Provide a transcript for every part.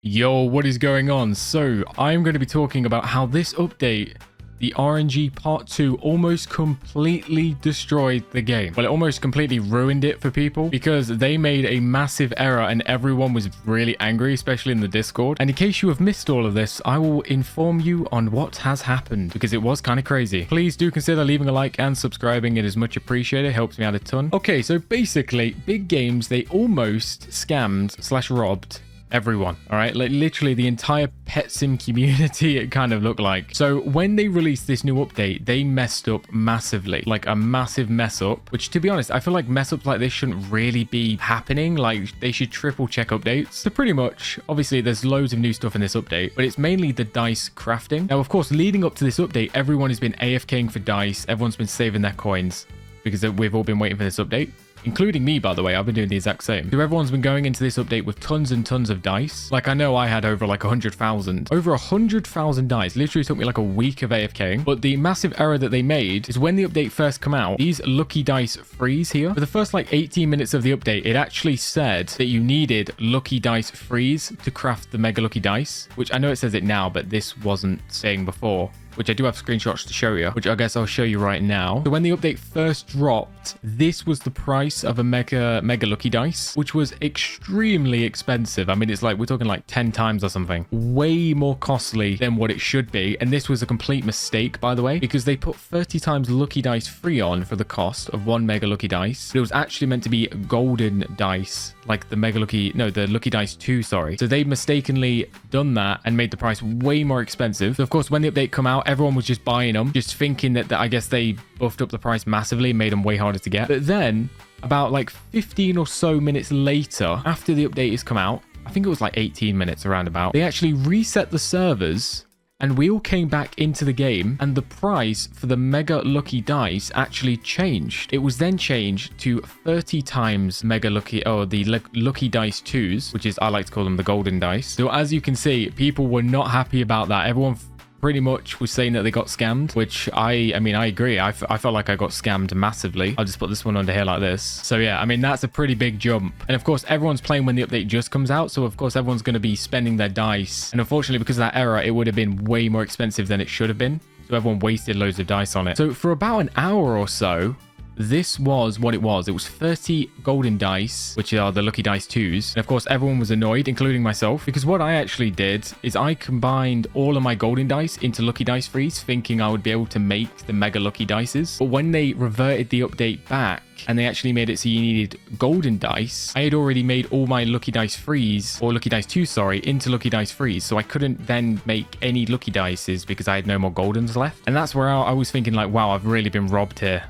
Yo, what is going on? So, I'm going to be talking about how this update, the RNG Part 2, almost completely destroyed the game. Well, it almost completely ruined it for people because they made a massive error and everyone was really angry, especially in the Discord. And in case you have missed all of this, I will inform you on what has happened because it was kind of crazy. Please do consider leaving a like and subscribing. It is much appreciated. It helps me out a ton. Okay, so basically, big games, they almost scammed / robbed everyone. All right, like literally the entire pet sim community, it kind of looked like. So when they released this new update, they messed up massively, like a massive mess up, which to be honest, I feel like mess ups like this shouldn't really be happening. Like they should triple check updates. So pretty much, obviously there's loads of new stuff in this update, but it's mainly the dice crafting. Now, of course, leading up to this update, everyone has been AFKing for dice. Everyone's been saving their coins because we've all been waiting for this update. Including me, by the way. I've been doing the exact same. So everyone's been going into this update with tons and tons of dice. Like I know I had over like 100,000. Over 100,000 dice. Literally took me like a week of AFKing. But the massive error that they made is when the update first come out, these lucky dice freeze here. For the first like 18 minutes of the update, it actually said that you needed lucky dice freeze to craft the mega lucky dice. Which I know it says it now, but this wasn't saying before. Which I do have screenshots to show you, which I guess I'll show you right now. So when the update first dropped, this was the price of a mega lucky dice, which was extremely expensive. I mean, it's like, we're talking like 10 times or something. Way more costly than what it should be. And this was a complete mistake, by the way, because they put 30 times lucky dice free on for the cost of one mega lucky dice. But it was actually meant to be golden dice, like the the lucky dice 2, sorry. So they mistakenly done that and made the price way more expensive. So of course, when the update come out, everyone was just buying them, just thinking that I guess they buffed up the price massively and made them way harder to get. But then about like 15 or so minutes later, after the update has come out, I think it was like 18 minutes around about, they actually reset the servers and we all came back into the game and the price for the mega lucky dice actually changed. It was then changed to 30 times mega lucky, or the lucky dice 2s, which is, I like to call them the golden dice. So as you can see, people were not happy about that. Everyone pretty much was saying that they got scammed, which I mean, I agree. I felt like I got scammed massively. I'll just put this one under here like this. So yeah, I mean, that's a pretty big jump. And of course, everyone's playing when the update just comes out. So of course, everyone's going to be spending their dice. And unfortunately, because of that error, it would have been way more expensive than it should have been. So everyone wasted loads of dice on it. So for about an hour or so, this was what it was. It was 30 golden dice, which are the lucky dice 2s. And of course, everyone was annoyed, including myself, because what I actually did is I combined all of my golden dice into lucky dice freeze, thinking I would be able to make the mega lucky dices. But when they reverted the update back and they actually made it so you needed golden dice, I had already made all my lucky dice freeze, or lucky dice 2, sorry, into lucky dice freeze. So I couldn't then make any lucky dices because I had no more goldens left. And that's where I was thinking like, wow, I've really been robbed here.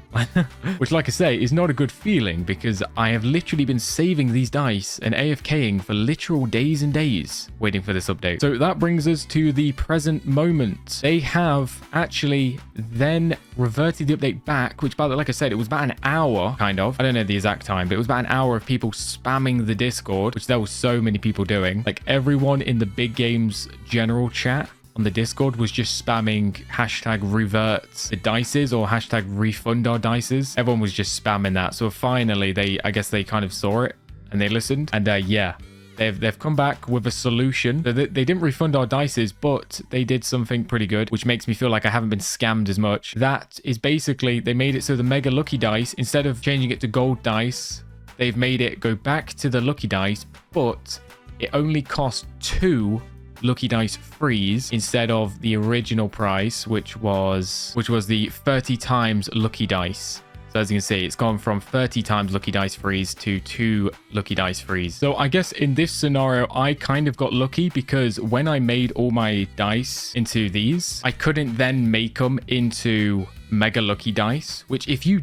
Which, like I say, is not a good feeling because I have literally been saving these dice and AFKing for literal days and days waiting for this update. So that brings us to the present moment. They have actually then reverted the update back, which, by the way, like I said, it was about an hour, kind of. I don't know the exact time, but it was about an hour of people spamming the Discord, which there were so many people doing. Like everyone in the big games general chat on the Discord was just spamming hashtag revert the dices or hashtag refund our dices. Everyone was just spamming that. So finally, I guess they kind of saw it and they listened. And yeah, they've come back with a solution. They didn't refund our dices, but they did something pretty good, which makes me feel like I haven't been scammed as much. That is basically, they made it so the mega lucky dice, instead of changing it to gold dice, they've made it go back to the lucky dice, but it only cost 2 lucky dice freeze instead of the original price, which was the 30 times lucky dice. So as you can see, it's gone from 30 times lucky dice freeze to 2 lucky dice freeze. So I guess in this scenario, I kind of got lucky because when I made all my dice into these, I couldn't then make them into mega lucky dice, which if you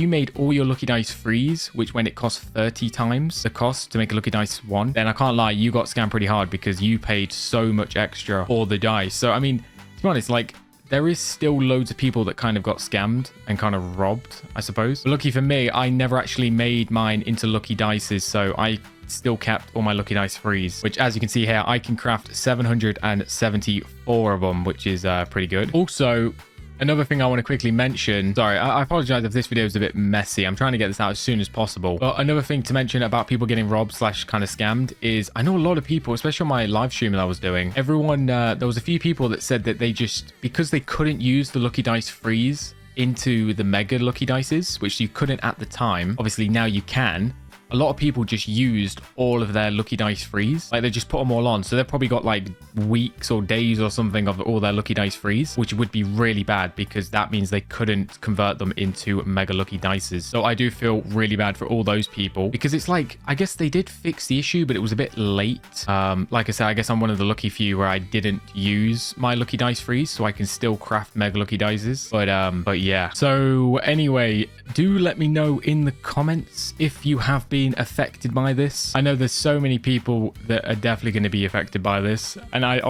made all your lucky dice freeze, which when it cost 30 times the cost to make a lucky dice 1, then I can't lie, you got scammed pretty hard because you paid so much extra for the dice. So I mean, to be honest, like, there is still loads of people that kind of got scammed and kind of robbed, I suppose. But lucky for me, I never actually made mine into lucky dices, so I still kept all my lucky dice freeze, which as you can see here, I can craft 774 of them, which is pretty good. Also, Another thing I want to quickly mention, sorry, I apologize if this video is a bit messy. I'm trying to get this out as soon as possible. But another thing to mention about people getting robbed slash kind of scammed is I know a lot of people, especially on my live stream that I was doing, everyone, there was a few people that said that they just, because they couldn't use the Lucky Dice freeze into the mega Lucky Dices, which you couldn't at the time, obviously now you can. A lot of people just used all of their Lucky Dice freeze. Like, they just put them all on. So they've probably got like weeks or days or something of all their Lucky Dice freeze, which would be really bad because that means they couldn't convert them into mega Lucky Dices. So I do feel really bad for all those people because it's like, I guess they did fix the issue, but it was a bit late. Like I said, I guess I'm one of the lucky few where I didn't use my Lucky Dice freeze, so I can still craft mega Lucky Dices. But yeah. So anyway, do let me know in the comments if you have been affected by this. I know there's so many people that are definitely going to be affected by this, and I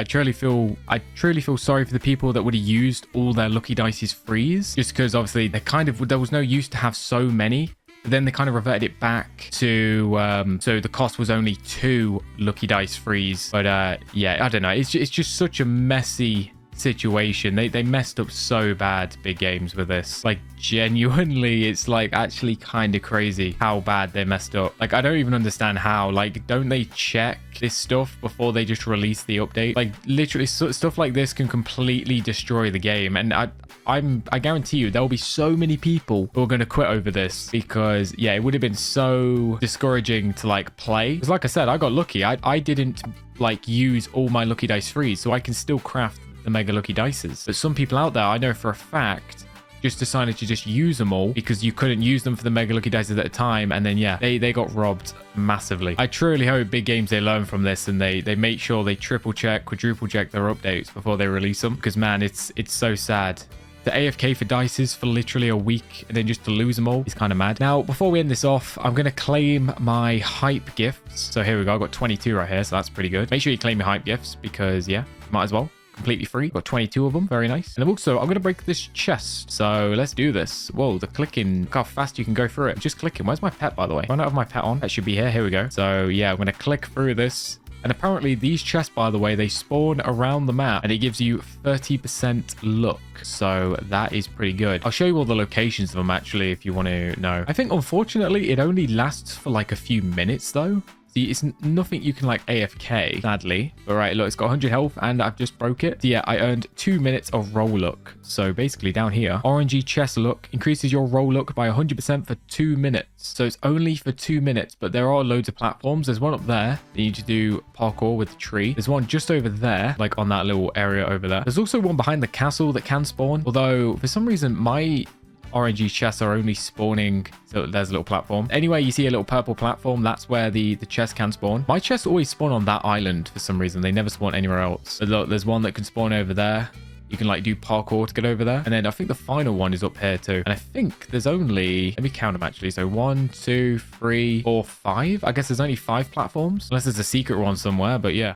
truly feel sorry for the people that would have used all their Lucky Dice's freeze, just because obviously there was no use to have so many. But then they kind of reverted it back to so the cost was only 2 Lucky Dice freeze. But yeah, I don't know, it's just such a messy situation. They messed up so bad, Big Games, with this. Like, genuinely, it's like actually kind of crazy how bad they messed up. Like, I don't even understand how. Like, don't they check this stuff before they just release the update? Like, literally stuff like this can completely destroy the game, and I guarantee you there will be so many people who are going to quit over this because, yeah, it would have been so discouraging to like play. Because like I said, I got lucky. I didn't like use all my Lucky Dice freeze, so I can still craft the mega Lucky Dices. But some people out there, I know for a fact, just decided to just use them all because you couldn't use them for the mega Lucky Dices at a time, and then yeah, they got robbed massively. I truly hope Big Games, they learn from this and they make sure they triple check, quadruple check their updates before they release them, because man, it's so sad. The AFK for dices for literally a week and then just to lose them all is kind of mad. Now, before we end this off, I'm going to claim my hype gifts. So here we go. I've got 22 right here, so that's pretty good. Make sure you claim your hype gifts because, yeah, might as well. Completely free. Got 22 of them. Very nice. And also, I'm going to break this chest. So let's do this. Whoa, the clicking. Look how fast you can go through it. Just clicking. Where's my pet, by the way? I don't have my pet on. That should be here. Here we go. So yeah, I'm going to click through this. And apparently these chests, by the way, they spawn around the map and it gives you 30% luck. So that is pretty good. I'll show you all the locations of them actually if you want to know. I think unfortunately it only lasts for like a few minutes though. See, it's nothing you can like AFK, sadly. All right, look, it's got 100 health and I've just broke it. So yeah, I earned 2 minutes of roll luck. So basically down here, RNG chest luck increases your roll luck by 100% for 2 minutes. So it's only for 2 minutes, but there are loads of platforms. There's one up there. You need to do parkour with the tree. There's one just over there, like on that little area over there. There's also one behind the castle that can spawn. Although for some reason, my RNG chests are only spawning, so there's a little platform. Anyway, you see a little purple platform, that's where the chest can spawn. My chests always spawn on that island for some reason. They never spawn anywhere else. So look, there's one that can spawn over there. You can like do parkour to get over there. And then I think the final one is up here too. And I think there's only, let me count them actually. So 1, 2, 3, 4, 5. I guess there's only 5 platforms. Unless there's a secret one somewhere, but yeah.